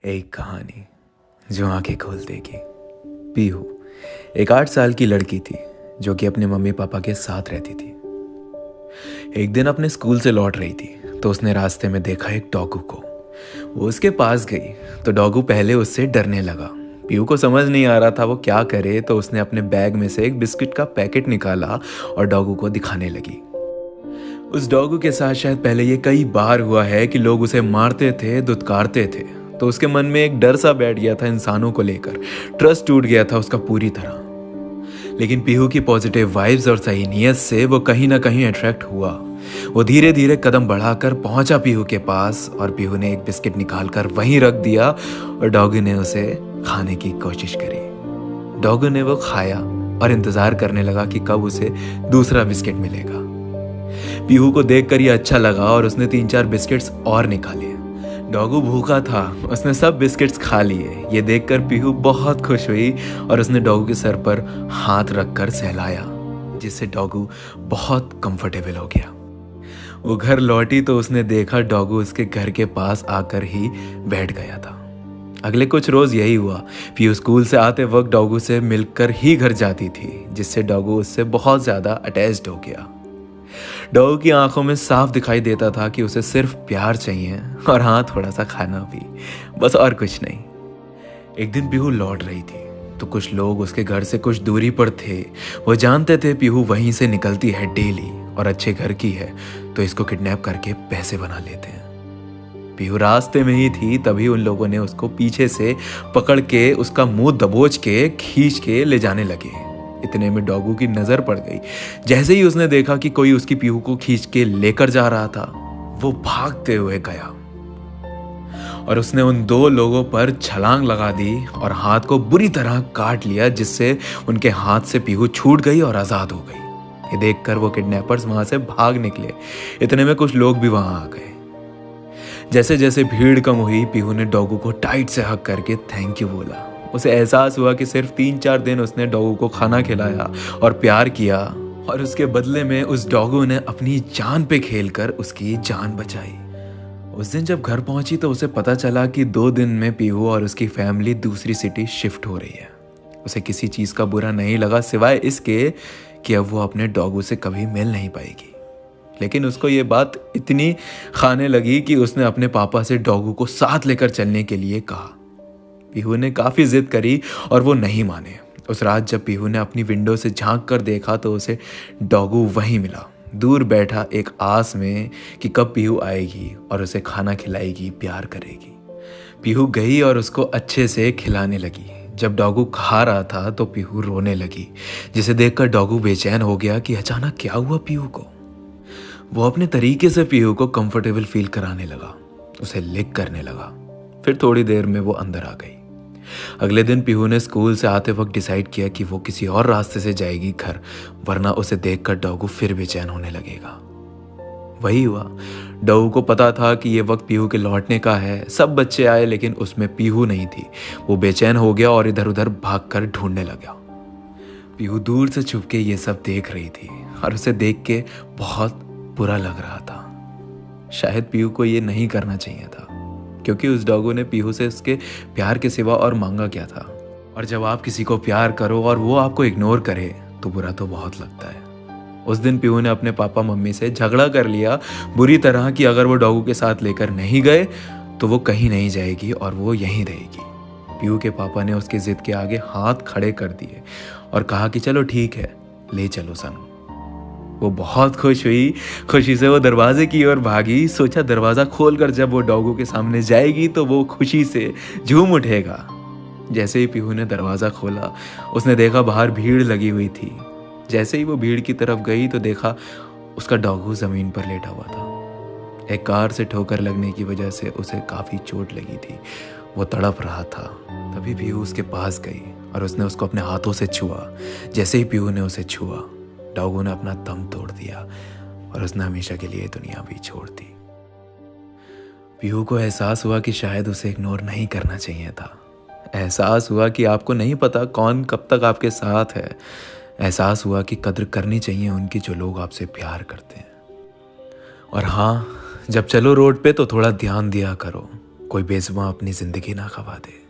एक कहानी जो आंखें खोल देगी। पीहू एक 8 साल की लड़की थी जो कि अपने मम्मी पापा के साथ रहती थी। एक दिन अपने स्कूल से लौट रही थी तो उसने रास्ते में देखा एक डॉगू को। वो उसके पास गई तो डॉगू पहले उससे डरने लगा। पीहू को समझ नहीं आ रहा था वो क्या करे, तो उसने अपने बैग में से एक बिस्किट का पैकेट निकाला और डॉगू को दिखाने लगी। उस डॉगू के साथ शायद पहले ये कई बार हुआ है कि लोग उसे मारते थे, दुत्कारते थे, तो उसके मन में एक डर सा बैठ गया था इंसानों को लेकर। ट्रस्ट टूट गया था उसका पूरी तरह। लेकिन पीहू की पॉजिटिव वाइब्स और सही नीयत से वो कहीं ना कहीं अट्रैक्ट हुआ। वो धीरे धीरे कदम बढ़ाकर पहुंचा पीहू के पास और पीहू ने एक बिस्किट निकालकर वहीं रख दिया और डॉगी ने उसे खाने की कोशिश करी। डॉगी ने वो खाया और इंतजार करने लगा कि कब उसे दूसरा बिस्किट मिलेगा। पीहू को देखकर ये अच्छा लगा और उसने 3-4 बिस्किट्स और निकाले। डॉगू भूखा था, उसने सब बिस्किट्स खा लिए। ये देखकर पीहू बहुत खुश हुई और उसने डॉगू के सर पर हाथ रखकर सहलाया, जिससे डॉगू बहुत कंफर्टेबल हो गया। वो घर लौटी तो उसने देखा डॉगू उसके घर के पास आकर ही बैठ गया था। अगले कुछ रोज यही हुआ। पीहू स्कूल से आते वक्त डॉगू से मिलकर ही घर जाती थी, जिससे डॉगू उससे बहुत ज्यादा अटैच्ड हो गया। डॉग की आंखों में साफ दिखाई देता था कि उसे सिर्फ प्यार चाहिए और हाँ, थोड़ा सा खाना भी, बस और कुछ नहीं। एक दिन पीहू लौट रही थी तो कुछ लोग उसके घर से कुछ दूरी पर थे। वो जानते थे पीहू वहीं से निकलती है डेली और अच्छे घर की है, तो इसको किडनैप करके पैसे बना लेते हैं। पीहू रास्ते में ही थी तभी उन लोगों ने उसको पीछे से पकड़ के उसका मुंह दबोच के खींच के ले जाने लगे। इतने में डॉगू की नजर पड़ गई। जैसे ही उसने देखा कि कोई उसकी पीहू को खींच के लेकर जा रहा था, वो भागते हुए गया और उसने उन 2 लोगों पर छलांग लगा दी और हाथ को बुरी तरह काट लिया, जिससे उनके हाथ से पीहू छूट गई और आजाद हो गई। ये देखकर वो किडनैपर्स वहां से भाग निकले। इतने में कुछ लोग भी वहां आ गए। जैसे जैसे भीड़ कम हुई, पीहू ने डॉगू को टाइट से हग करके थैंक यू बोला। उसे एहसास हुआ कि सिर्फ 3-4 दिन उसने डॉगू को खाना खिलाया और प्यार किया, और उसके बदले में उस डॉगू ने अपनी जान पे खेलकर उसकी जान बचाई। उस दिन जब घर पहुंची तो उसे पता चला कि 2 दिन में पीहू और उसकी फैमिली दूसरी सिटी शिफ्ट हो रही है। उसे किसी चीज का बुरा नहीं लगा सिवाय इसके कि अब वो अपने डॉगू से कभी मिल नहीं पाएगी। लेकिन उसको ये बात इतनी खाने लगी कि उसने अपने पापा से डॉगू को साथ लेकर चलने के लिए कहा। पीहू ने काफी जिद करी और वो नहीं माने। उस रात जब पीहू ने अपनी विंडो से झांक कर देखा तो उसे डॉगू वहीं मिला, दूर बैठा एक आस में कि कब पीहू आएगी और उसे खाना खिलाएगी, प्यार करेगी। पीहू गई और उसको अच्छे से खिलाने लगी। जब डॉगू खा रहा था तो पीहू रोने लगी, जिसे देखकर डॉगू बेचैन हो गया कि अचानक क्या हुआ पीहू को। वो अपने तरीके से पीहू को कंफर्टेबल फील कराने लगा, उसे लिक करने लगा। फिर थोड़ी देर में वो अंदर आ गई। अगले दिन पीहू ने स्कूल से आते वक्त डिसाइड किया कि वो किसी और रास्ते से जाएगी घर, वरना उसे देखकर डॉगू फिर बेचैन होने लगेगा। वही हुआ। डॉगू को पता था कि ये वक्त पीहू के लौटने का है। सब बच्चे आए लेकिन उसमें पीहू नहीं थी। वो बेचैन हो गया और इधर उधर भागकर ढूंढने लगा। पीहू दूर से छुप के ये सब देख रही थी और उसे देख के बहुत बुरा लग रहा था। शायद पीहू को ये नहीं करना चाहिए था, क्योंकि उस डॉगू ने पीहू से उसके प्यार के सिवा और मांगा क्या था। और जब आप किसी को प्यार करो और वो आपको इग्नोर करे तो बुरा तो बहुत लगता है। उस दिन पीहू ने अपने पापा मम्मी से झगड़ा कर लिया बुरी तरह कि अगर वो डॉगू के साथ लेकर नहीं गए तो वो कहीं नहीं जाएगी और वो यहीं रहेगी। पीहू के पापा ने उसकी जिद के आगे हाथ खड़े कर दिए और कहा कि चलो ठीक है, ले चलो सन। वो बहुत खुश हुई। खुशी से वो दरवाजे की ओर भागी। सोचा दरवाजा खोलकर जब वो डॉगू के सामने जाएगी तो वो खुशी से झूम उठेगा। जैसे ही पीहू ने दरवाजा खोला, उसने देखा बाहर भीड़ लगी हुई थी। जैसे ही वो भीड़ की तरफ गई तो देखा उसका डॉगू जमीन पर लेटा हुआ था। एक कार से ठोकर लगने की वजह से उसे काफी चोट लगी थी। वो तड़प रहा था। तभी पीहू उसके पास गई और उसने उसको अपने हाथों से छुआ। जैसे ही पीहू ने उसे छुआ, डॉगू ने अपना दम तोड़ दिया और उसने हमेशा के लिए दुनिया भी छोड़ दी। पीहू को एहसास हुआ कि शायद उसे इग्नोर नहीं करना चाहिए था। एहसास हुआ कि आपको नहीं पता कौन कब तक आपके साथ है। एहसास हुआ कि कद्र करनी चाहिए उनकी जो लोग आपसे प्यार करते हैं। और हाँ, जब चलो रोड पे तो थोड़ा ध्यान दिया करो। कोई बेजुबां अपनी ज़िंदगी ना गवा दे।